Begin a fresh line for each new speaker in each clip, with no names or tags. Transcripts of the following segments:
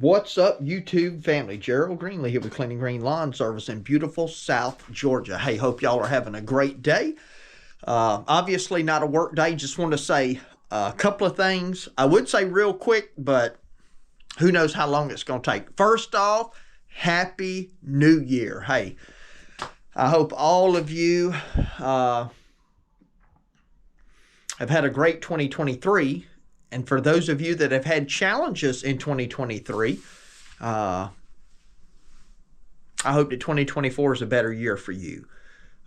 What's up, YouTube family? Gerald Greenlee here with Cleaning Green Lawn Service in beautiful South Georgia. Hey, hope y'all are having a great day. Obviously not a work day. Just want to say a couple of things. I would say real quick, but who knows how long it's going to take. First off, Happy New Year. Hey, I hope all of you have had a great 2023. And for those of you that have had challenges in 2023, I hope that 2024 is a better year for you.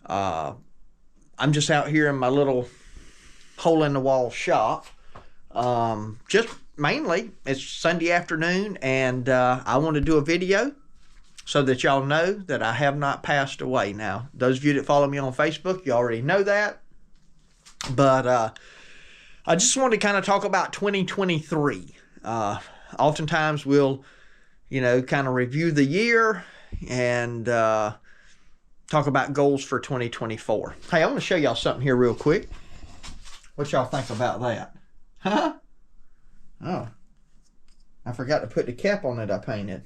I'm just out here in my little hole-in-the-wall shop. Just mainly, it's Sunday afternoon, and I want to do a video so that y'all know that I have not passed away. Now, those of you that follow me on Facebook, you already know that. But I just want to kind of talk about 2023. Oftentimes we'll, kind of review the year and talk about goals for 2024. Hey, I'm going to show y'all something here real quick. What y'all think about that? Huh? Oh, I forgot to put the cap on it I painted.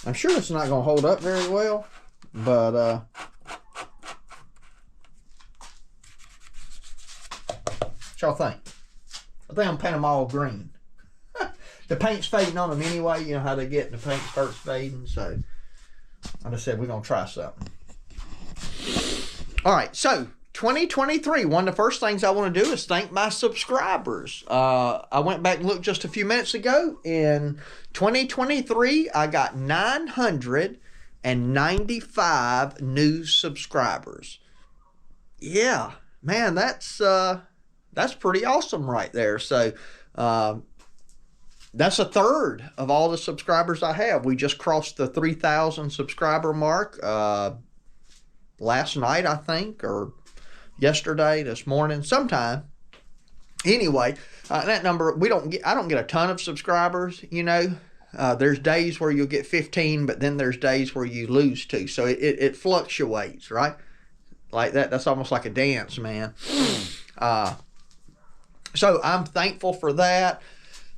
I'm sure it's not going to hold up very well, but what y'all think? I think I'm painting them all green. The paint's fading on them anyway. You know how they get, and the paint starts fading. So I just said we're going to try something. All right, so 2023, one of the first things I want to do is thank my subscribers. I went back and looked just a few minutes ago. In 2023, I got 995 new subscribers. Yeah, man, that's pretty awesome right there. So that's a third of all the subscribers I have. We just crossed the 3,000 subscriber mark last night, I think, or yesterday, this morning, sometime. Anyway, that number, I don't get a ton of subscribers, There's days where you'll get 15, but then there's days where you lose 2. So it fluctuates, right? Like that. That's almost like a dance, man. So I'm thankful for that.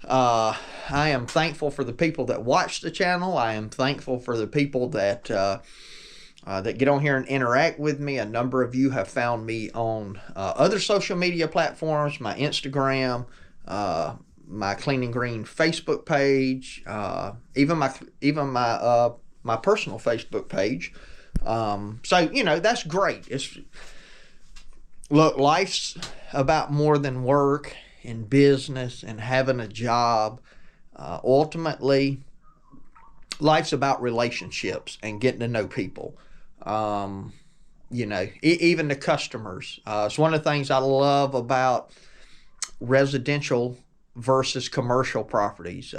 I am thankful for the people that watch the channel. I am thankful for the people that get on here and interact with me. A number of you have found me on other social media platforms, my Instagram, my Cleaning Green Facebook page, even my personal Facebook page. So that's great. Look, life's about more than work and business and having a job. Ultimately, life's about relationships and getting to know people. Even the customers. It's one of the things I love about residential versus commercial properties.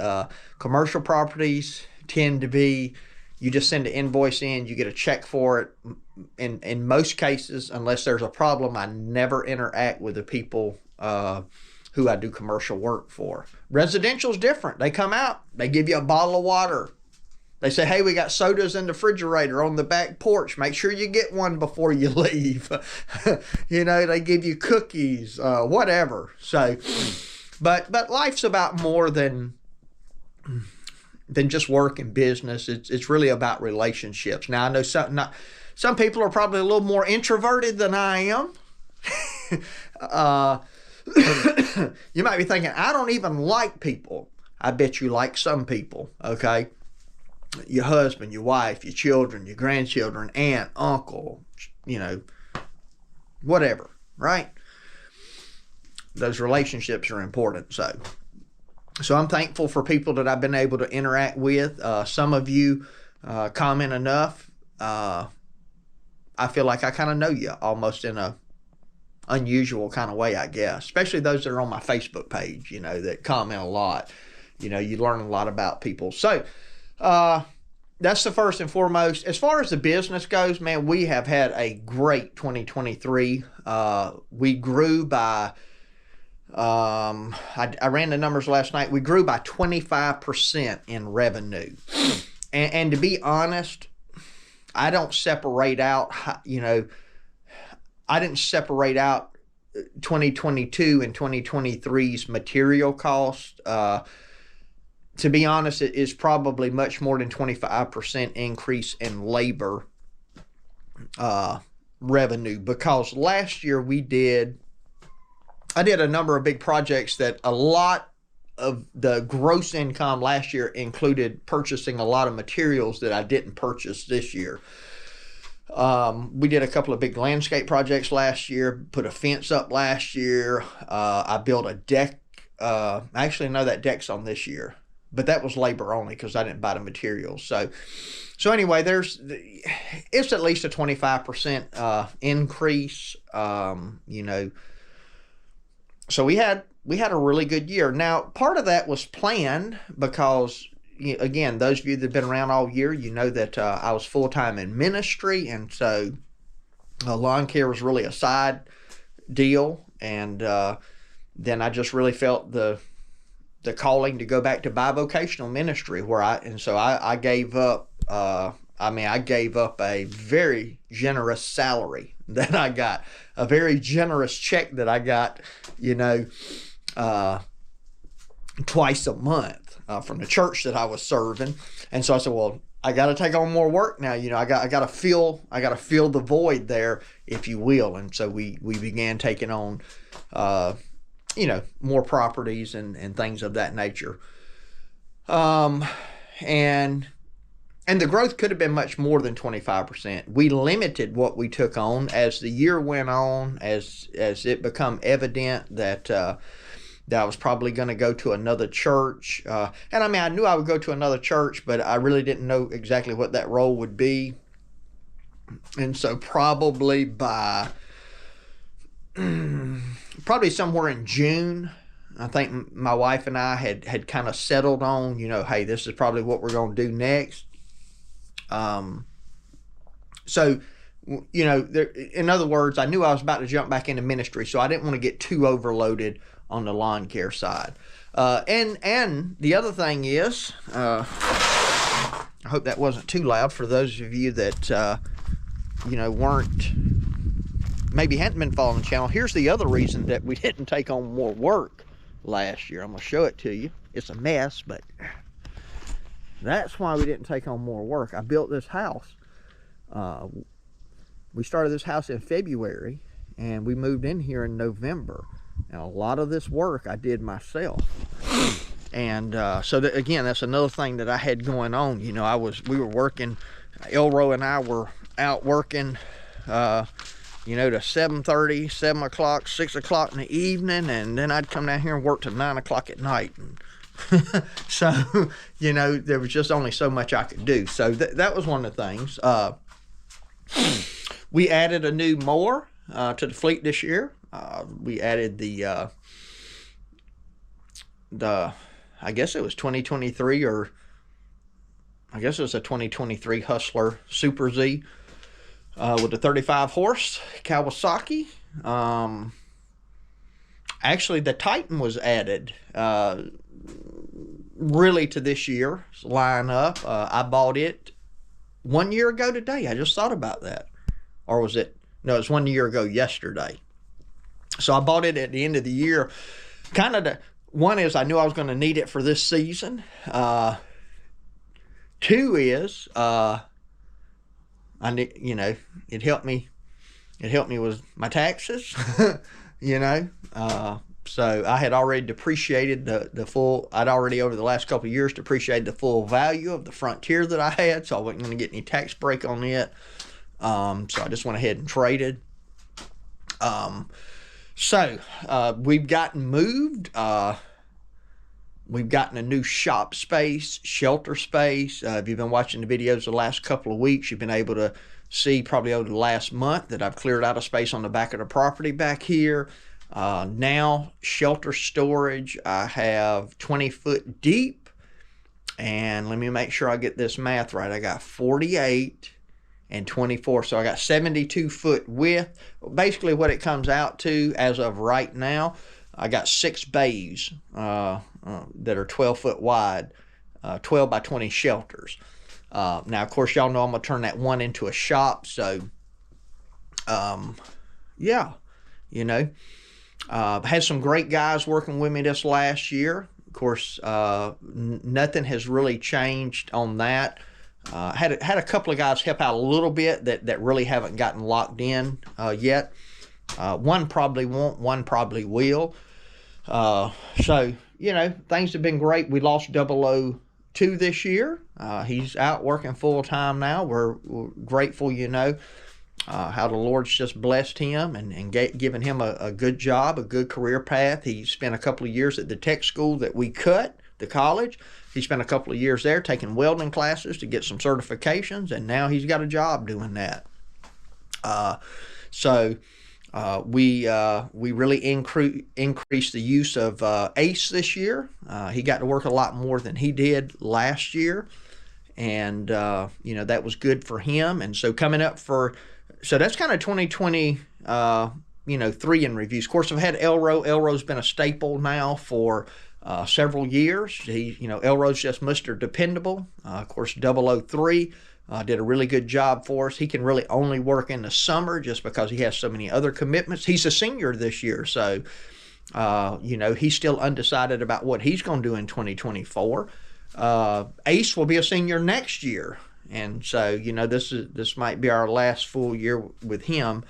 Commercial properties tend to be, you just send an invoice in, you get a check for it. In most cases, unless there's a problem, I never interact with the people who I do commercial work for. Residential's different. They come out, they give you a bottle of water. They say, hey, we got sodas in the refrigerator on the back porch. Make sure you get one before you leave. They give you cookies, whatever. So, but life's about more than just work and business. It's really about relationships. Now, I know some people are probably a little more introverted than I am. You might be thinking, I don't even like people. I bet you like some people, okay? Your husband, your wife, your children, your grandchildren, aunt, uncle, whatever, right? Those relationships are important. So I'm thankful for people that I've been able to interact with. Some of you comment enough. I feel like I kind of know you almost in a unusual kind of way, I guess. Especially those that are on my Facebook page, that comment a lot. You learn a lot about people. So that's the first and foremost. As far as the business goes, man, we have had a great 2023. We grew by, I ran the numbers last night. We grew by 25% in revenue. And to be honest, I don't separate out, I didn't separate out 2022 and 2023's material cost. to be honest, it is probably much more than 25% increase in labor revenue, because last year I did a number of big projects that a lot of the gross income last year included purchasing a lot of materials that I didn't purchase this year. We did a couple of big landscape projects last year, put a fence up last year. I built a deck. Actually, no, that deck's on this year, but that was labor only because I didn't buy the materials. So anyway, it's at least a 25% increase, you know. So we had a really good year. Now, part of that was planned because, again, those of you that have been around all year, you know that I was full-time in ministry, and so lawn care was really a side deal. And then I just really felt the calling to go back to bivocational ministry, so I gave up. I gave up a very generous salary that I got, a very generous check that I got, you know, twice a month from the church that I was serving. And so I said, well, I got to take on more work now. You know, I got to fill the void there, if you will. And so we began taking on, you know, more properties and things of that nature. And the growth could have been much more than 25%. We limited what we took on as the year went on, as it became evident that I was probably going to go to another church. And I mean, I knew I would go to another church, but I really didn't know exactly what that role would be. And so probably by somewhere in June, I think my wife and I had kind of settled on, you know, hey, this is probably what we're going to do next. So, you know, in other words, I knew I was about to jump back into ministry, so I didn't want to get too overloaded on the lawn care side. And the other thing is, I hope that wasn't too loud for those of you that, you know, maybe hadn't been following the channel. Here's the other reason that we didn't take on more work last year. I'm going to show it to you. It's a mess, but that's why we didn't take on more work. I built this house. We started this house in February, and we moved in here in November. And a lot of this work I did myself. And so that, again, that's another thing that I had going on. You know, we were working. Elro and I were out working, you know, to 7:30, 7 o'clock, 6 o'clock in the evening, and then I'd come down here and work till 9 o'clock at night. And so, you know, there was just only so much I could do. So that was one of the things. We added a new mower to the fleet this year. We added the I guess it was 2023, or I guess it was a 2023 Hustler Super Z with a 35 horse Kawasaki. Actually, the Titan was added really to this year's lineup. I bought it 1 year ago today. I just thought about that. Or was it? No, it's 1 year ago yesterday. So I bought it at the end of the year. Kind of one is I knew I was going to need it for this season. Two is I need, you know, it helped me with my taxes. You know, so I had already depreciated the full. I'd already over the last couple of years depreciated the full value of the Frontier that I had, so I wasn't going to get any tax break on it. So I just went ahead and traded. So we've gotten moved. We've gotten a new shop space, shelter space. If you've been watching the videos the last couple of weeks, you've been able to see probably over the last month that I've cleared out a space on the back of the property back here. Now, shelter storage, I have 20 foot deep. And let me make sure I get this math right. I got 48 and 24. So I got 72 foot width. Basically what it comes out to as of right now, I got 6 bays that are 12 foot wide, 12 by 20 shelters. Now, of course, y'all know I'm going to turn that one into a shop. So, yeah, you know, had some great guys working with me this last year. Of course, nothing has really changed on that. Had a couple of guys help out a little bit that really haven't gotten locked in yet. One probably won't, one probably will. So, you know, things have been great. We lost 002 this year. He's out working full time now. We're grateful, you know, how the Lord's just blessed him and given him a good job, a good career path. He spent a couple of years at the tech school that we cut, the college. He spent a couple of years there taking welding classes to get some certifications, and now he's got a job doing that. So we really increased the use of Ace this year. He got to work a lot more than he did last year, and you know, that was good for him. And so coming up so that's kind of 2020 you know, 3 in reviews. Of course, I've had Elro. Elro's been a staple now for several years. You know, Elro's just Mr. Dependable. Of course, 003 did a really good job for us. He can really only work in the summer just because he has so many other commitments. He's a senior this year, so you know, he's still undecided about what he's going to do in 2024. Ace will be a senior next year, and so, you know, this might be our last full year with him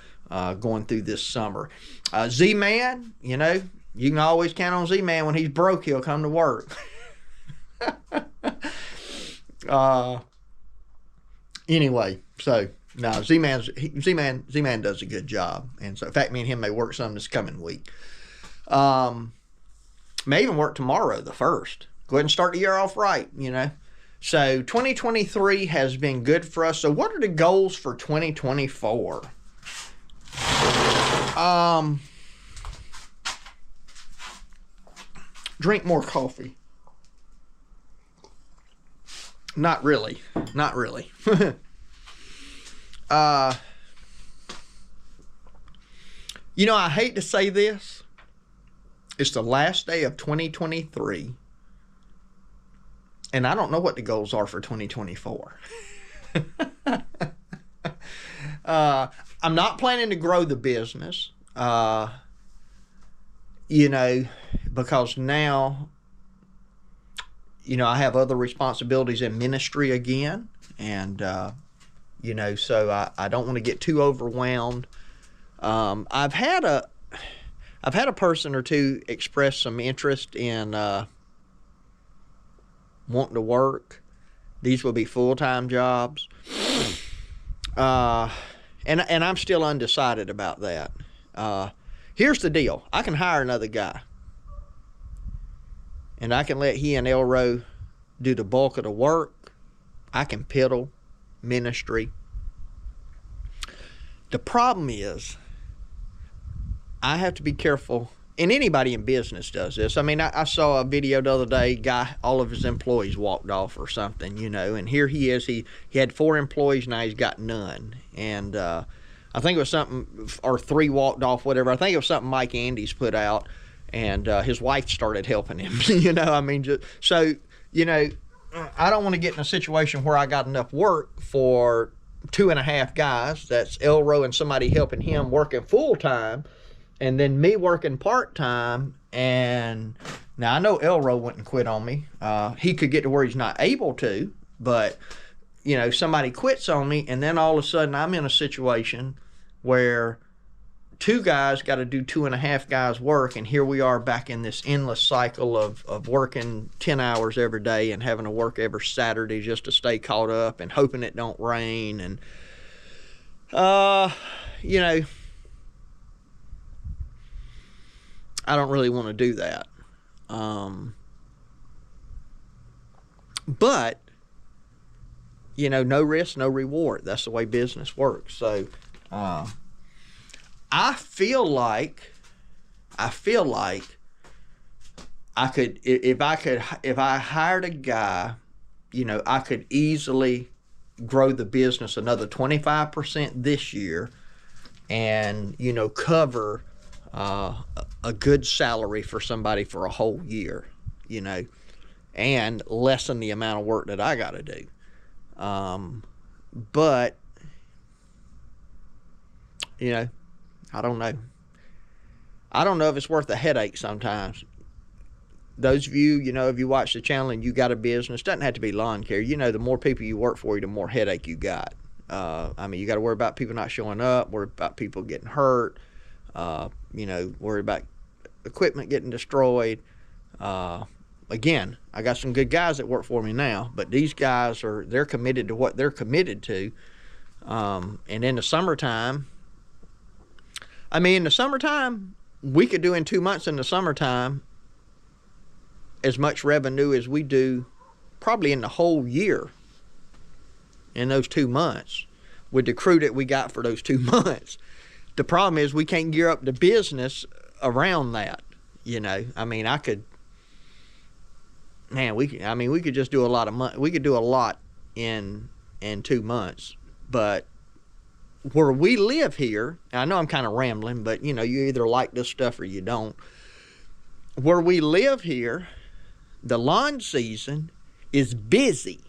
going through this summer. Z-Man, you know, you can always count on Z-Man. When he's broke, he'll come to work. Anyway, so no, Z-Man does a good job, and so in fact, me and him may work some this coming week. May even work tomorrow, the 1st. Go ahead and start the year off right, you know. So 2023 has been good for us. So what are the goals for 2024? Drink more coffee. Not really. Not really. You know, I hate to say this. It's the last day of 2023. And I don't know what the goals are for 2024. I'm not planning to grow the business. You know, because now, you know, I have other responsibilities in ministry again, and you know, so I don't want to get too overwhelmed. I've had a person or two express some interest in wanting to work. These will be full-time jobs, and I'm still undecided about that. Here's the deal: I can hire another guy, and I can let he and Elro do the bulk of the work. I can piddle ministry. The problem is, I have to be careful, and anybody in business does this. I mean, I saw a video the other day, guy, all of his employees walked off or something, you know, and here he is, he had 4 employees, now he's got none. And I think it was something, or 3 walked off, whatever. I think it was something Mike Andes put out, and his wife started helping him, you know, I mean, just, so, you know, I don't want to get in a situation where I got enough work for 2.5 guys. That's Elro and somebody helping him working full-time, and then me working part-time. And now I know Elro wouldn't quit on me. He could get to where he's not able to, but, you know, somebody quits on me, and then all of a sudden I'm in a situation where 2 guys got to do 2.5 guys work, and here we are back in this endless cycle of working 10 hours every day and having to work every Saturday just to stay caught up and hoping it don't rain. And you know, I don't really want to do that. But you know, no risk, no reward. That's the way business works. So I feel like I could, if I hired a guy, you know, I could easily grow the business another 25% this year, and, you know, cover a good salary for somebody for a whole year, you know, and lessen the amount of work that I got to do. But, you know, I don't know. I don't know if it's worth the headache sometimes. those of you, you know, if you watch the channel and you got a business, doesn't have to be lawn care. You know, the more people you work for, the more headache you got. I mean, you got to worry about people not showing up, worry about people getting hurt, you know, worry about equipment getting destroyed. Again, I got some good guys that work for me now, but these guys they're committed to what they're committed to. And in the summertime, I mean, in the summertime, we could do in 2 months in the summertime as much revenue as we do probably in the whole year in those 2 months with the crew that we got for those 2 months. The problem is we can't gear up the business around that. You know, I mean, we could just do a lot of money. We could do a lot in 2 months, but where we live here, I know I'm kind of rambling, but you know, you either like this stuff or you don't. Where we live here, the lawn season is busy.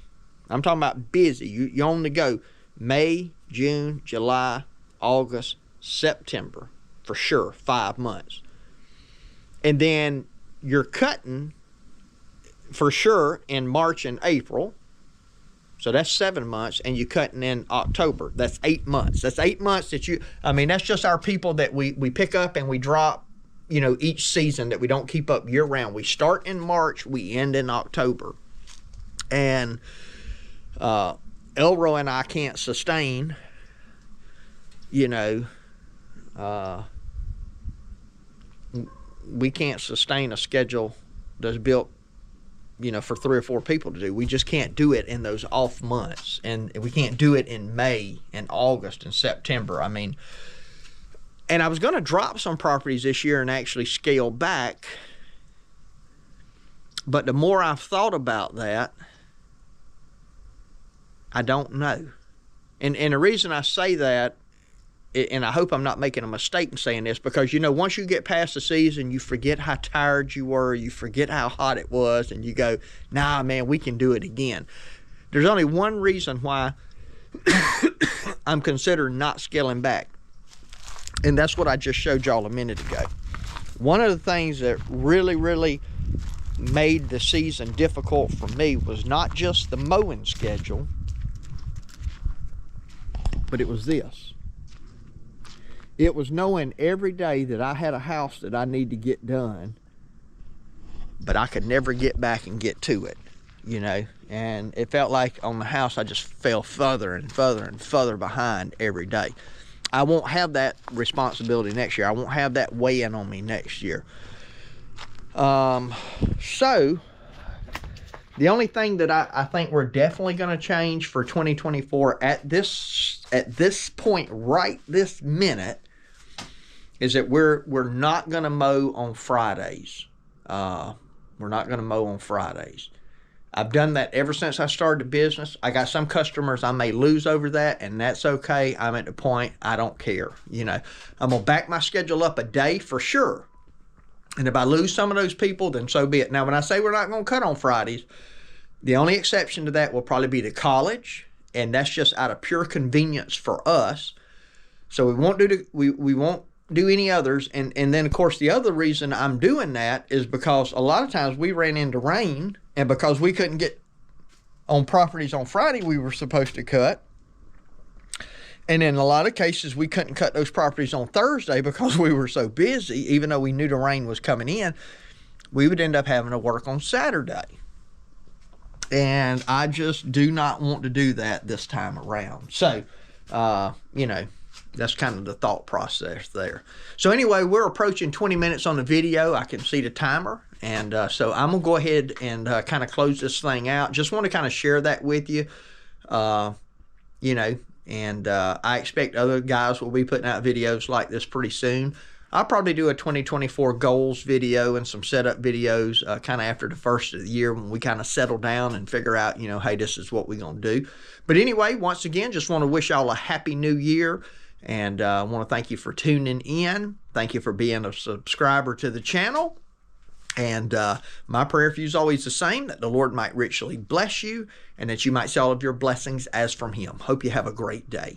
I'm talking about busy. You only go May, June, July, August, September, for sure, 5 months. And then you're cutting for sure in March and April. So that's 7 months, and you're cutting in October. That's 8 months. That's 8 months that that's just our people that we pick up and we drop, you know, each season, that we don't keep up year round. We start in March, we end in October. And Elro and I can't sustain, you know, we can't sustain a schedule that's built, you know, for 3 or 4 people to do. We just can't do it in those off months, and we can't do it in May and August and September. I mean, and I was going to drop some properties this year and actually scale back, but the more I've thought about that, I don't know. And the reason I say that, and I hope I'm not making a mistake in saying this, because, you know, once you get past the season, you forget how tired you were, you forget how hot it was, and you go, nah, man, we can do it again. There's only one reason why I'm considering not scaling back, and that's what I just showed y'all a minute ago. One of the things that really, really made the season difficult for me was not just the mowing schedule, but it was this. It was knowing every day that I had a house that I need to get done, but I could never get back and get to it, you know. And it felt like on the house, I just fell further and further and further behind every day. I won't have that responsibility next year. I won't have that weighing on me next year. So the only thing that I think we're definitely going to change for 2024 at this point, right this minute, is that we're not going to mow on Fridays. We're not going to mow on Fridays. I've done that ever since I started the business. I got some customers I may lose over that, and that's okay. I'm at the point I don't care. You know, I'm going to back my schedule up a day for sure. And if I lose some of those people, then so be it. Now, when I say we're not going to cut on Fridays, the only exception to that will probably be the college, and that's just out of pure convenience for us. So we won't do we won't do any others. And then, of course, the other reason I'm doing that is because a lot of times we ran into rain, and because we couldn't get on properties on Friday we were supposed to cut. And in a lot of cases, we couldn't cut those properties on Thursday because we were so busy. Even though we knew the rain was coming in, we would end up having to work on Saturday. And I just do not want to do that this time around. So, you know, that's kind of the thought process there. So anyway, we're approaching 20 minutes on the video. I can see the timer. And so I'm going to go ahead and kind of close this thing out. Just want to kind of share that with you, you know. And I expect other guys will be putting out videos like this pretty soon. I'll probably do a 2024 goals video and some setup videos kind of after the first of the year when we kind of settle down and figure out, you know, hey, this is what we're going to do. But anyway, once again, just want to wish y'all a happy new year. And I want to thank you for tuning in. Thank you for being a subscriber to the channel. And my prayer for you is always the same, that the Lord might richly bless you and that you might see all of your blessings as from Him. Hope you have a great day.